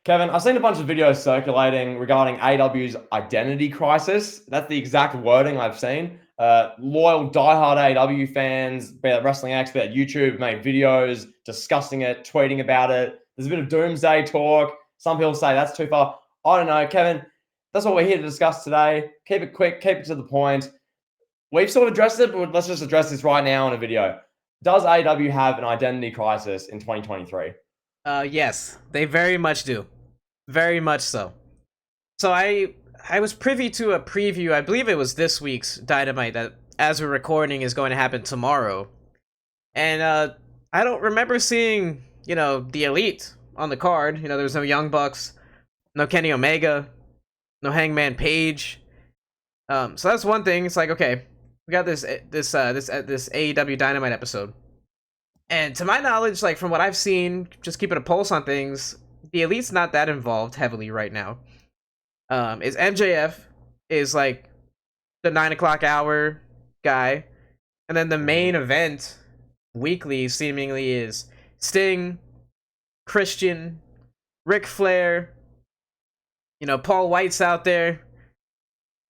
Kevin, I've seen a bunch of videos circulating regarding AEW's Identity Crisis. That's the exact wording I've seen. Loyal, diehard AEW fans, be it wrestling expert, YouTube, made videos discussing it, tweeting about it. There's a bit of doomsday talk. Some people say that's too far. I don't know, Kevin. That's what we're here to discuss today. Keep it quick, keep it to the point. We've sort of addressed it, but let's just address this right now in a video. Does AEW have an identity crisis in 2023? Yes, they very much do. Very much so. So I was privy to a preview, I believe it was this week's Dynamite that as we're recording is going to happen tomorrow. And I don't remember seeing, the Elite on the card. There was no Young Bucks, no Kenny Omega, no Hangman Page. So that's one thing. It's like, okay, we got this AEW Dynamite episode. And to my knowledge, like from what I've seen, just keeping a pulse on things, the Elite's not that involved heavily right now. Is MJF is like the 9 o'clock hour guy, and then the main event weekly seemingly is Sting, Christian, Ric Flair. Paul White's out there,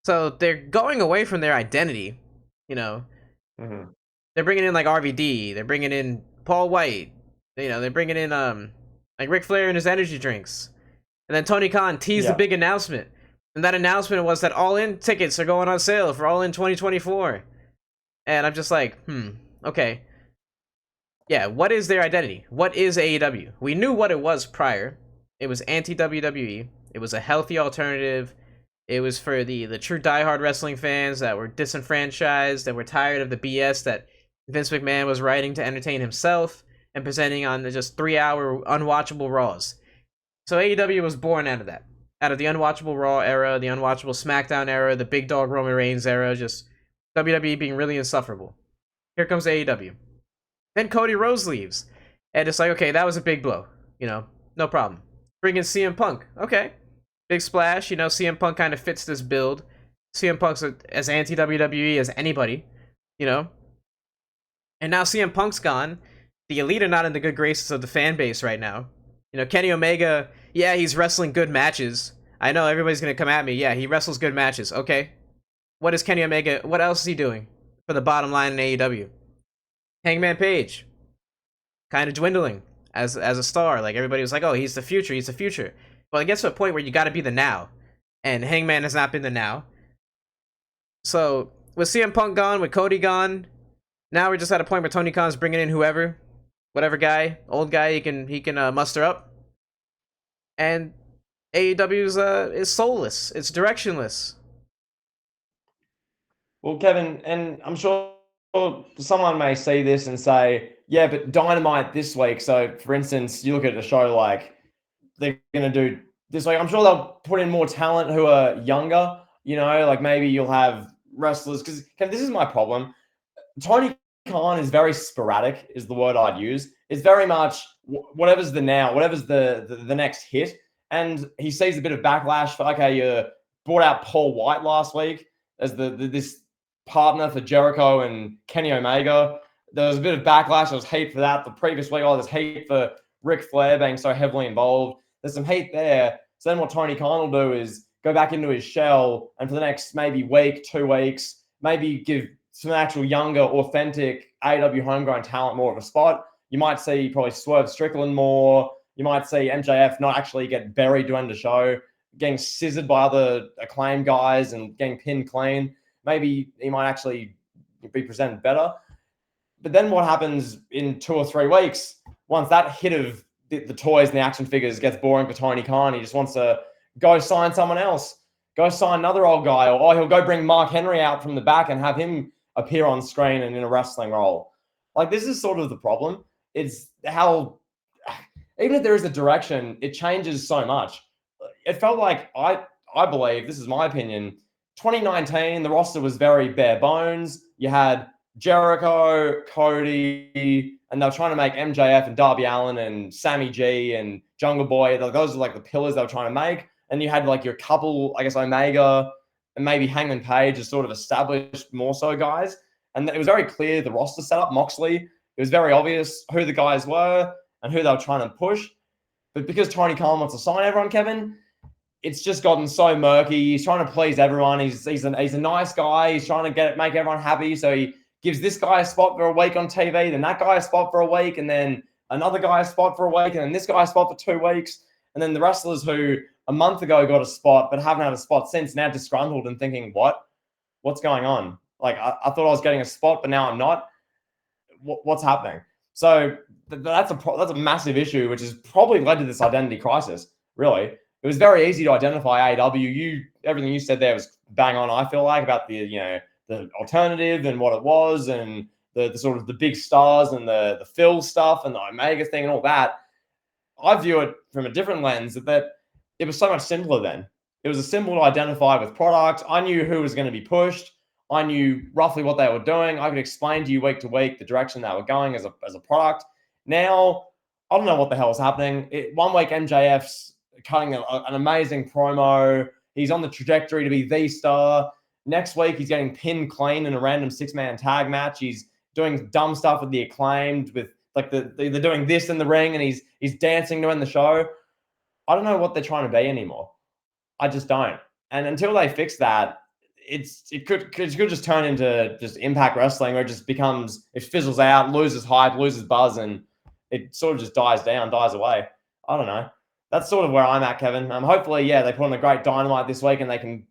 so they're going away from their identity. Mm-hmm. They're bringing in like RVD, they're bringing in Paul White. They're bringing in like Ric Flair and his energy drinks. And then Tony Khan teased a big announcement. And that announcement was that All In tickets are going on sale for All In 2024. And I'm just like, okay. Yeah, what is their identity? What is AEW? We knew what it was prior. It was anti-WWE. It was a healthy alternative. It was for the true diehard wrestling fans that were disenfranchised, that were tired of the BS that Vince McMahon was writing to entertain himself and presenting on the just 3-hour unwatchable Raws. So AEW was born out of that. Out of the unwatchable Raw era, the unwatchable SmackDown era, the big dog Roman Reigns era, just WWE being really insufferable. Here comes AEW. Then Cody Rhodes leaves. And it's like, okay, that was a big blow. No problem. Bring in CM Punk. Okay. Big splash. CM Punk kind of fits this build. CM Punk's as anti-WWE as anybody. And now CM Punk's gone. The Elite are not in the good graces of the fan base right now. Kenny Omega, yeah, he's wrestling good matches. I know everybody's going to come at me. Yeah, he wrestles good matches. Okay. What is Kenny Omega? What else is he doing for the bottom line in AEW? Hangman Page, kind of dwindling as a star. Like, everybody was like, oh, he's the future. He's the future. Well, it gets to a point where you got to be the now. And Hangman has not been the now. So, with CM Punk gone, with Cody gone, now we're just at a point where Tony Khan's bringing in whatever guy, old guy he can muster up, and AEW's is soulless. It's directionless. Well, Kevin, and I'm sure someone may see this and say, yeah, but Dynamite this week. So, for instance, you look at a show like they're going to do this week. I'm sure they'll put in more talent who are younger. Like maybe you'll have wrestlers. Because this is my problem. Tony Khan is very sporadic, is the word I'd use. It's very much whatever's the now, whatever's the next hit. And he sees a bit of backlash for, okay, you brought out Paul White last week as this partner for Jericho and Kenny Omega. There was a bit of backlash. There was hate for that. The previous week, there's hate for Ric Flair being so heavily involved. There's some hate there. So then what Tony Khan will do is go back into his shell and for the next maybe week, 2 weeks, maybe give some actual younger, authentic AEW homegrown talent more of a spot. You might see probably Swerve Strickland more. You might see MJF not actually get buried to end the show, getting scissored by other acclaimed guys and getting pinned clean. Maybe he might actually be presented better. But then what happens in 2 or 3 weeks, once that hit of the toys and the action figures gets boring for Tony Khan, he just wants to go sign someone else. Go sign another old guy. Or he'll go bring Mark Henry out from the back and have him appear on screen and in a wrestling role. Like, this is sort of the problem. It's how, even if there is a direction, it changes so much. It felt like, I believe, this is my opinion, 2019, the roster was very bare bones. You had Jericho, Cody, and they were trying to make MJF and Darby Allin and Sammy G and Jungle Boy. Those are like the pillars they were trying to make. And you had like your couple, I guess, Omega and maybe Hangman Page as sort of established more so guys. And it was very clear the roster setup, Moxley, it was very obvious who the guys were and who they were trying to push. But because Tony Khan wants to sign everyone, Kevin, it's just gotten so murky. He's trying to please everyone. He's a nice guy. He's trying to make everyone happy. So he gives this guy a spot for a week on TV, then that guy a spot for a week, and then another guy a spot for a week, and then this guy a spot for 2 weeks. And then the wrestlers who a month ago got a spot but haven't had a spot since, now disgruntled and thinking, what's going on? Like, I thought I was getting a spot, but now I'm not. What's happening? So that's a massive issue, which has probably led to this identity crisis, really. It was very easy to identify AEW. Everything you said there was bang on, I feel like, about the alternative and what it was, and the sort of the big stars and the Phil stuff and the Omega thing and all that. I view it from a different lens, that it was so much simpler then. It was simple to identify with product. I knew who was going to be pushed. I knew roughly what they were doing. I could explain to you week to week the direction they were going as a product. Now, I don't know what the hell is happening. 1 week MJF's cutting an amazing promo. He's on the trajectory to be the star. Next week, he's getting pinned clean in a random 6-man tag match. He's doing dumb stuff with the Acclaimed, with like they're doing this in the ring, and he's dancing to end the show. I don't know what they're trying to be anymore. I just don't. And until they fix that, it could just turn into just Impact Wrestling, where it fizzles out, loses hype, loses buzz, and it sort of just dies away. I don't know. That's sort of where I'm at, Kevin. Hopefully, they put on a great Dynamite this week and they can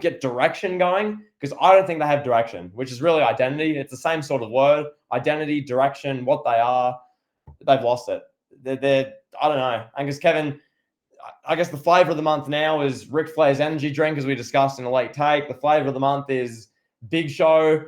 get direction going, because I don't think they have direction, which is really identity. It's the same sort of word, identity, direction, what they are. They've lost it. They're I don't know. And because Kevin, I guess the flavor of the month now is Ric Flair's energy drink, as we discussed in a late take. The flavor of the month is Big Show,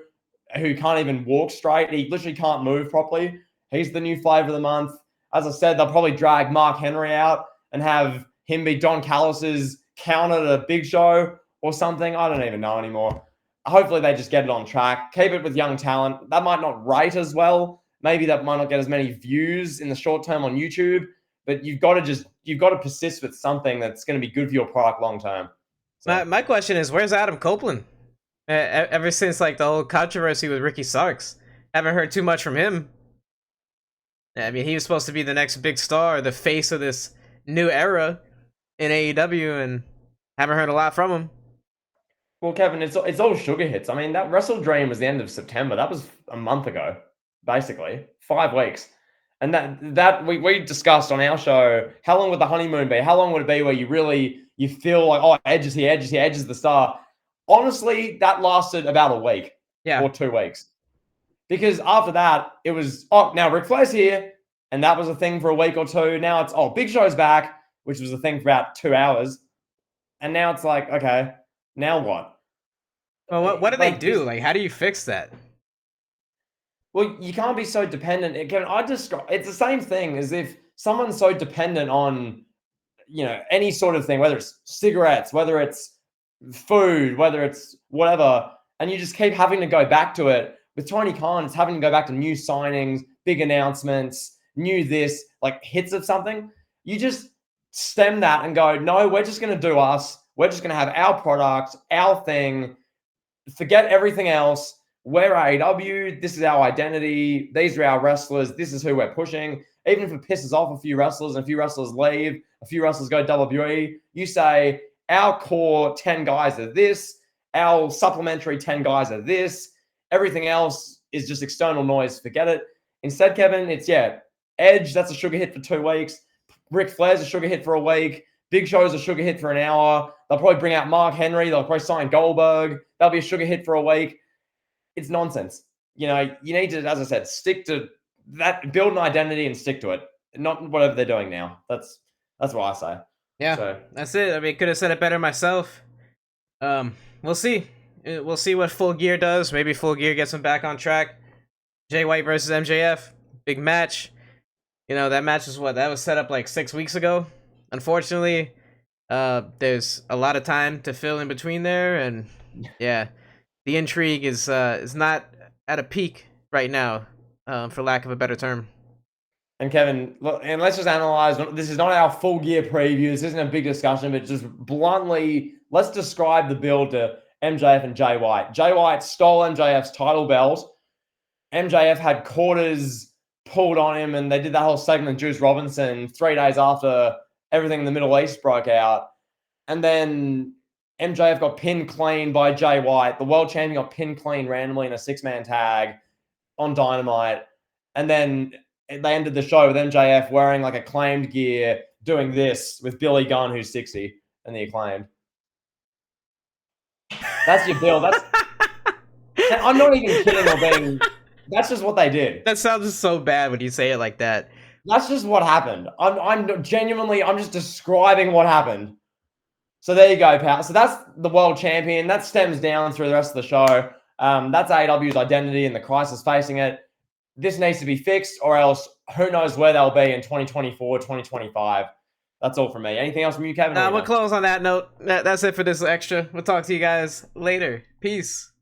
who can't even walk straight. He literally can't move properly. He's the new flavor of the month. As I said, they'll probably drag Mark Henry out and have him be Don Callis's counter to Big Show or something. I don't even know anymore. Hopefully they just get it on track. Keep it with young talent. That might not rate as well. Maybe that might not get as many views in the short term on YouTube. But you've got to persist with something that's going to be good for your product long term. So. My question is, where's Adam Copeland? Ever since like the whole controversy with Ricky Starks, haven't heard too much from him. I mean, he was supposed to be the next big star, the face of this new era in AEW, and haven't heard a lot from him. Well, Kevin, it's all sugar hits. I mean, that Wrestle Dream was the end of September. That was a month ago, basically 5 weeks. And that we discussed on our show, how long would the honeymoon be? How long would it be where you feel like, oh, Edge is here, Edge is the star? Honestly, that lasted about a week or 2 weeks. Because after that, it was, now Ric Flair's here, and that was a thing for a week or two. Now it's, Big Show's back, which was a thing for about 2 hours. And now it's like, okay, now what? Well, what do they do? Like, how do you fix that? Well, you can't be so dependent. Again, it's the same thing as if someone's so dependent on, any sort of thing, whether it's cigarettes, whether it's food, whether it's whatever, and you just keep having to go back to it. With Tony Khan, it's having to go back to new signings, big announcements, new this, like hits of something. You just stem that and go, no, we're just going to do us. We're just going to have our product, our thing. Forget everything else. We're AEW. This is our identity. These are our wrestlers. This is who we're pushing. Even if it pisses off a few wrestlers and a few wrestlers leave, a few wrestlers go WWE, you say, our core 10 guys are this. Our supplementary 10 guys are this. Everything else is just external noise. Forget it. Instead, Kevin, it's, Edge, that's a sugar hit for 2 weeks. Ric Flair's a sugar hit for a week. Big Show's a sugar hit for an hour. They'll probably bring out Mark Henry. They'll probably sign Goldberg. That'll be a sugar hit for a week. It's nonsense. You need to, as I said, stick to that, build an identity and stick to it. Not whatever they're doing now. That's what I say. Yeah, so. That's it. I mean, could have said it better myself. We'll see. We'll see what Full Gear does. Maybe Full Gear gets them back on track. Jay White versus MJF. Big match. That match was that was set up like 6 weeks ago. Unfortunately, there's a lot of time to fill in between there, and the intrigue is not at a peak right now, for lack of a better term. And Kevin, look, and let's just analyze. This is not our Full Gear preview. This isn't a big discussion, but just bluntly, let's describe the build to MJF and Jay White. Jay White stole MJF's title belt. MJF had quarters pulled on him, and they did that whole segment, Juice Robinson, 3 days after everything in the Middle East broke out. And then MJF got pinned clean by Jay White. The world champion got pinned clean randomly in a 6-man tag on Dynamite. And then they ended the show with MJF wearing like Acclaimed gear, doing this with Billy Gunn, who's 60, and the Acclaimed. That's your bill. I'm not even kidding or being. That's just what they did. That sounds so bad when you say it like that. That's just what happened. I'm genuinely, I'm just describing what happened. So there you go, pal. So that's the world champion. That stems down through the rest of the show. That's AEW's identity and the crisis facing it. This needs to be fixed, or else who knows where they'll be in 2024, 2025. That's all from me. Anything else from you, Kevin? We'll close on that note. That's it for this extra. We'll talk to you guys later. Peace.